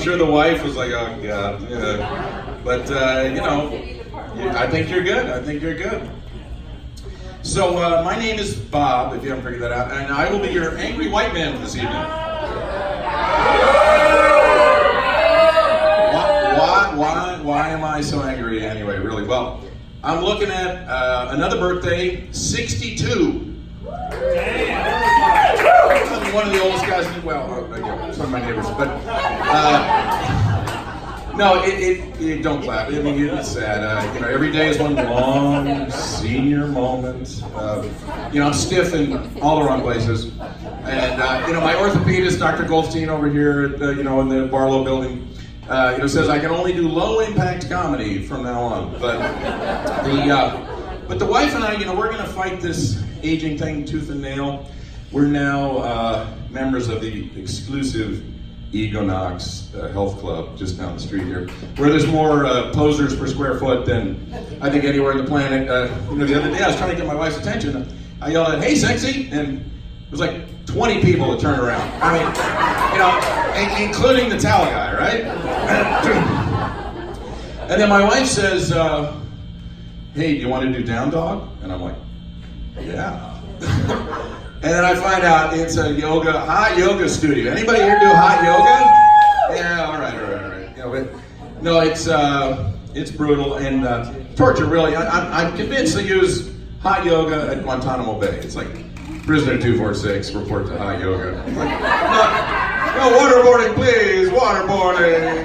sure the wife was like, oh God. Yeah. But I think you're good. I think you're good. So my name is Bob, if you haven't figured that out, and I will be your angry white man this evening. Why am I so angry anyway, really? Well, I'm looking at another birthday, 62. I'm one of the oldest guys, some of my neighbors, but no, don't clap. I mean, it's sad. Every day is one long senior moment. I'm stiff in all the wrong places. And, my orthopedist, Dr. Goldstein over here, at, in the Barlow building, says I can only do low-impact comedy from now on. But the wife and I, we're going to fight this aging thing tooth and nail. We're now members of the exclusive Egonox Health Club just down the street here, where there's more posers per square foot than I think anywhere on the planet. The other day I was trying to get my wife's attention. I yelled out, "Hey, sexy!" and it was like 20 people that turned around. I mean, including the towel guy, right? And then my wife says, "Hey, do you want to do down dog?" And I'm like, "Yeah." And then I find out it's a hot yoga studio. Anybody here do hot yoga? Yeah, all right. No, it's brutal and torture, really. I'm convinced they use hot yoga at Guantanamo Bay. It's like prisoner 246, report to hot yoga. Like, no, waterboarding, please, waterboarding.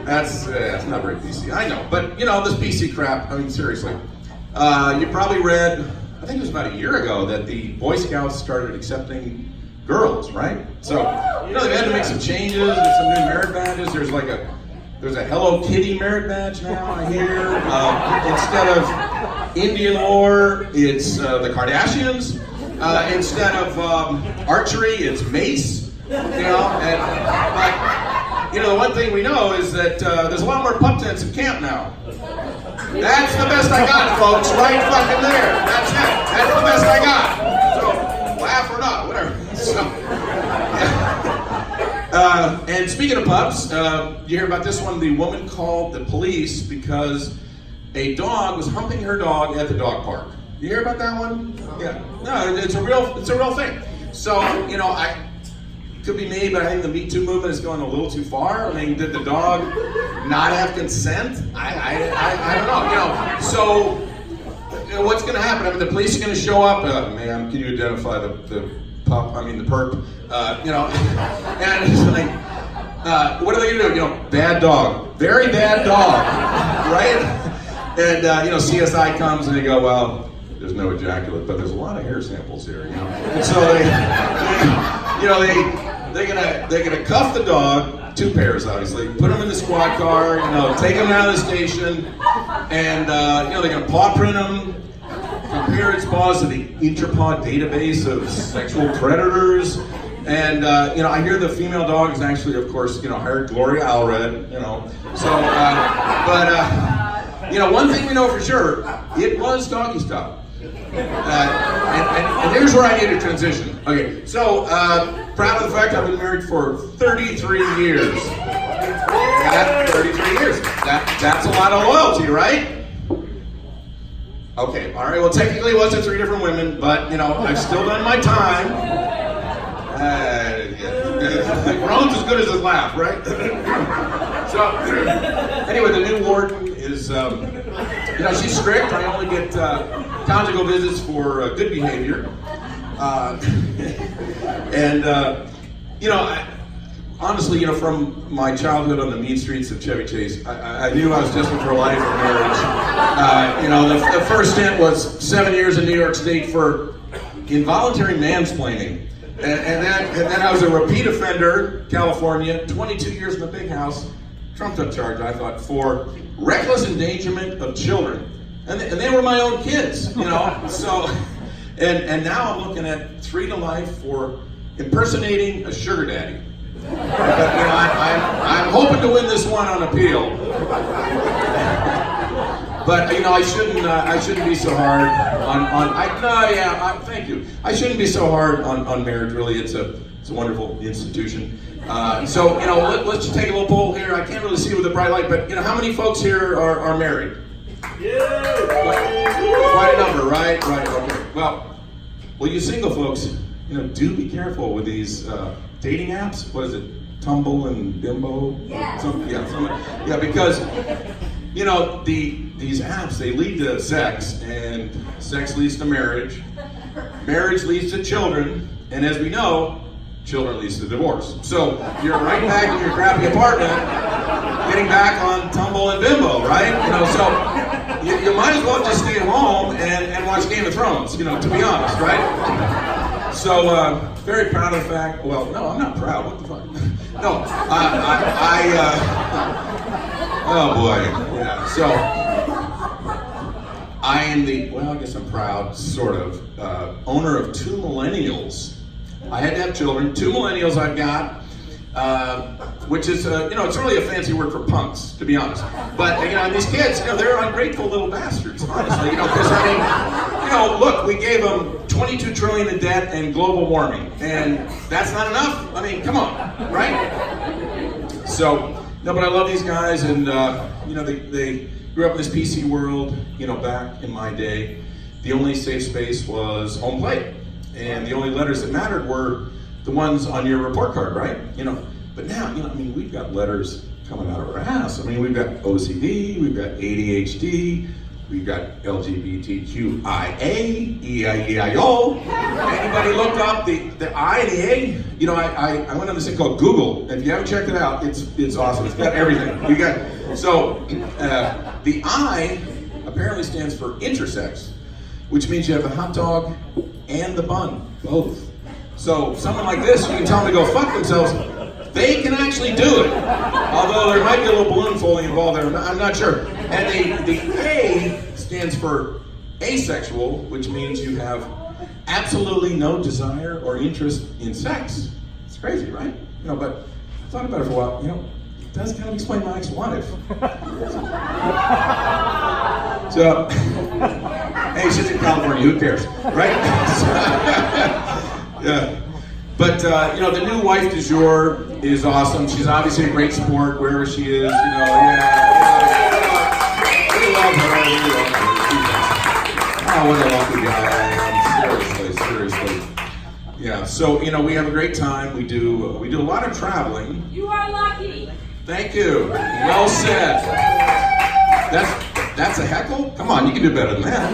That's not very PC. I know, but this PC crap. I mean, seriously, you probably read. I think it was about a year ago that the Boy Scouts started accepting girls, right? So, they've had to make some changes. There's some new merit badges. There's a Hello Kitty merit badge now, I hear. Instead of Indian lore, it's the Kardashians. Instead of archery, it's mace. The one thing we know is that there's a lot more pup tents in camp now. That's the best I got, folks, right fucking there. That's it. That's the best I got. So, laugh or not, whatever. So, and speaking of pups, you hear about this one? The woman called the police because a dog was humping her dog at the dog park. You hear about that one? Yeah. No, it's a real thing. So, could be me, but I think the Me Too movement is going a little too far. I mean, did the dog not have consent? I don't know. So, what's going to happen? I mean, the police are going to show up. Ma'am, can you identify the perp? And it's like, what are they going to do? Bad dog, very bad dog, right? And CSI comes and they go, well, there's no ejaculate, but there's a lot of hair samples here, And so they're gonna cuff the dog, 2 pairs obviously, put them in the squad car, take them out of the station, and they're gonna paw print them, compare its paws to the Interpod database of sexual predators, and I hear the female dog is actually, of course, hired Gloria Allred, So, one thing we know for sure, it was doggy style. And here's where I need to transition. Okay, so proud of the fact I've been married for 33 years. Yeah, 33 years. That's a lot of loyalty, right? Okay, all right. Well, technically it wasn't 3 different women, but I've still done my time. Ron's as good as his laugh, right? So anyway, the new warden is, she's strict. I only get conjugal visits for good behavior. Honestly, from my childhood on the mean streets of Chevy Chase, I knew I was destined for a life of marriage. The first stint was 7 years in New York State for involuntary mansplaining. And then I was a repeat offender, California, 22 years in the big house, trumped up charge, I thought, for reckless endangerment of children. And they were my own kids, So, and now I'm looking at 3 to life for impersonating a sugar daddy. I'm hoping to win this one on appeal. But I shouldn't be so hard thank you. I shouldn't be so hard on marriage. Really, it's a wonderful institution. So let's just take a little poll here. I can't really see with the bright light, but how many folks here are married? Yeah. Quite a number, right? Right. Okay. Well, you single folks, do be careful with these dating apps. What is it? Tumble and Bimbo? Yeah. Because these apps, they lead to sex, and sex leads to marriage. Marriage leads to children, and as we know, children leads to divorce. So you're right back in your crappy apartment, getting back on Tumble and Bimbo, right? So you might as well just stay at home and watch Game of Thrones, to be honest, right? So very proud of the fact. Well, no, I'm not proud. What the fuck? No, oh boy. Yeah. So I am I guess I'm proud, sort of, owner of 2 millennials. I had to have children. 2 millennials I've got, which is, it's really a fancy word for punks, to be honest. But, these kids, they're ungrateful little bastards, honestly, because, look, we gave them $22 trillion in debt and global warming, and that's not enough? Come on, right? So, no, but I love these guys, and, they grew up in this PC world, back in my day. The only safe space was home plate. And the only letters that mattered were the ones on your report card, right? But now, we've got letters coming out of our ass. We've got OCD, we've got ADHD, we've got LGBTQIA, EIEIO. Anybody looked up the I and the A? I went on this thing called Google. If you haven't checked it out, it's awesome. It's got everything. The I apparently stands for intersex, which means you have the hot dog and the bun, both. So someone like this, you can tell them to go fuck themselves. They can actually do it. Although there might be a little balloon folding involved there, I'm not sure. And the A stands for asexual, which means you have absolutely no desire or interest in sex. It's crazy, right? But I thought about it for a while. It does kind of explain my ex-wife. So, hey, she's in California, who cares, right? Yeah. But, the new wife du jour is awesome. She's obviously a great sport wherever she is, We love her. Oh, what a lucky guy I am. Seriously. Yeah, so, we have a great time. We do a lot of traveling. You are lucky. Thank you. Well said. That's a heckle? Come on, you can do better than that.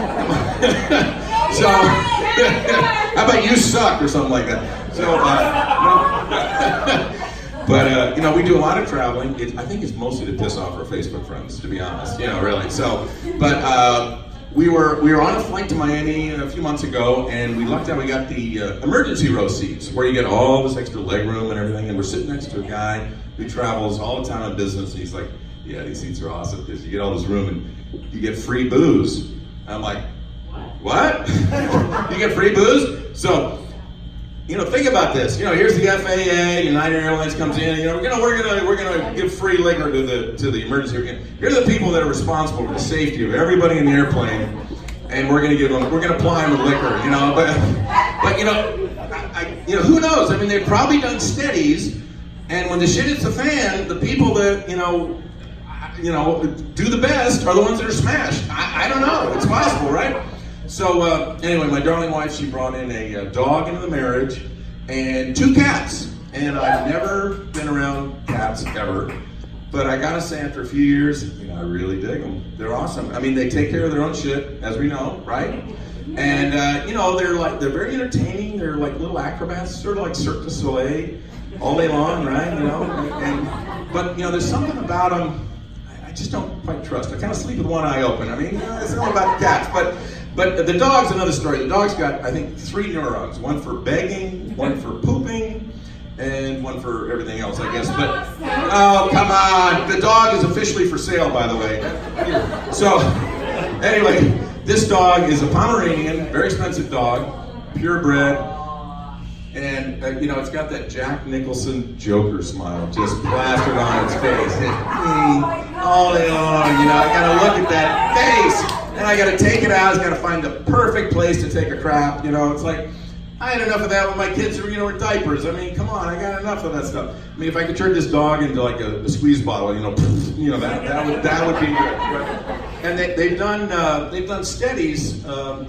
So, how about you suck or something like that? So, but we do a lot of traveling. I think it's mostly to piss off our Facebook friends, to be honest. Really. So, but we were on a flight to Miami a few months ago, and we lucked out. We got the emergency row seats, where you get all this extra leg room and everything. And we're sitting next to a guy who travels all the time on business. And he's like, "Yeah, these seats are awesome because you get all this room and you get free booze." And I'm like, "What? You get free booze?" So, think about this. Here's the FAA. United Airlines comes in. We're gonna give free liquor to the emergency. Here are the people that are responsible for the safety of everybody in the airplane, and we're gonna ply them with liquor. But who knows? They've probably done studies, and when the shit hits the fan, the people that do the best are the ones that are smashed. I don't know. It's possible, right? So anyway, my darling wife, she brought in a dog into the marriage and 2 cats. And I've never been around cats ever. But I gotta say, after a few years, I really dig them. They're awesome. They take care of their own shit, as we know, right? And they're very entertaining. They're like little acrobats, sort of like Cirque du Soleil, all day long, right? But there's something about them I just don't quite trust. I kind of sleep with one eye open. It's not about the cats, but the dog's another story. The dog's got, I think, 3 neurons. One for begging, one for pooping, and one for everything else, I guess. But, oh, come on. The dog is officially for sale, by the way. So, anyway, this dog is a Pomeranian, very expensive dog, purebred. And you know, it's got that Jack Nicholson Joker smile just plastered on its face. All day long, you know, I gotta look at that face, and I gotta take it out. I gotta find the perfect place to take a crap. You know, it's like I had enough of that when my kids were, you know, in diapers. I mean, come on, I got enough of that stuff. I mean, if I could turn this dog into like a squeeze bottle, you know, that would be good. And they've done studies,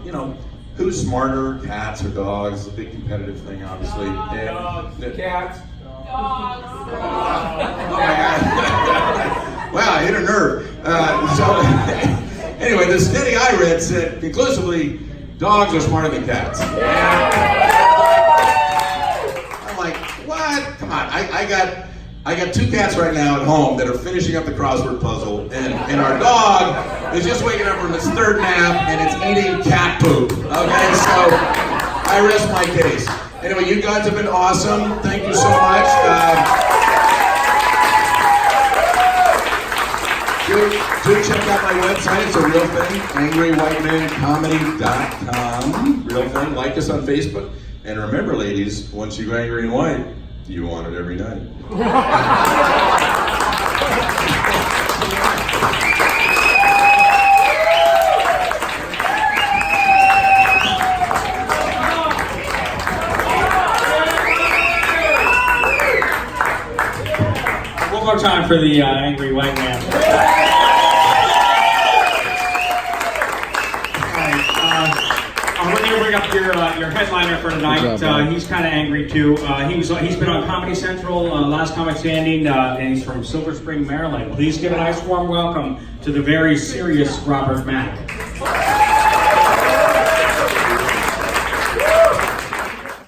you know. Who's smarter, cats or dogs? It's a big competitive thing, obviously. Dogs, cats. Dogs. Oh my God. Wow, I hit a nerve. Anyway, the study I read said conclusively, dogs are smarter than cats. I'm like, what? Come on, I got 2 cats right now at home that are finishing up the crossword puzzle, and our dog is just waking up from its 3rd nap and it's eating cat poop. Okay, so I rest my case. Anyway, you guys have been awesome. Thank you so much. Do check out my website. It's a real thing. AngryWhiteManComedy.com. Real thing. Like us on Facebook. And remember, ladies, once you go angry and white, you want it every night. One more time for the angry white man. We're going to bring up your headliner for tonight. He's kind of angry too. He's been on Comedy Central, Last Comic Standing, and he's from Silver Spring, Maryland. Please give a nice warm welcome to the very serious Robert Mack.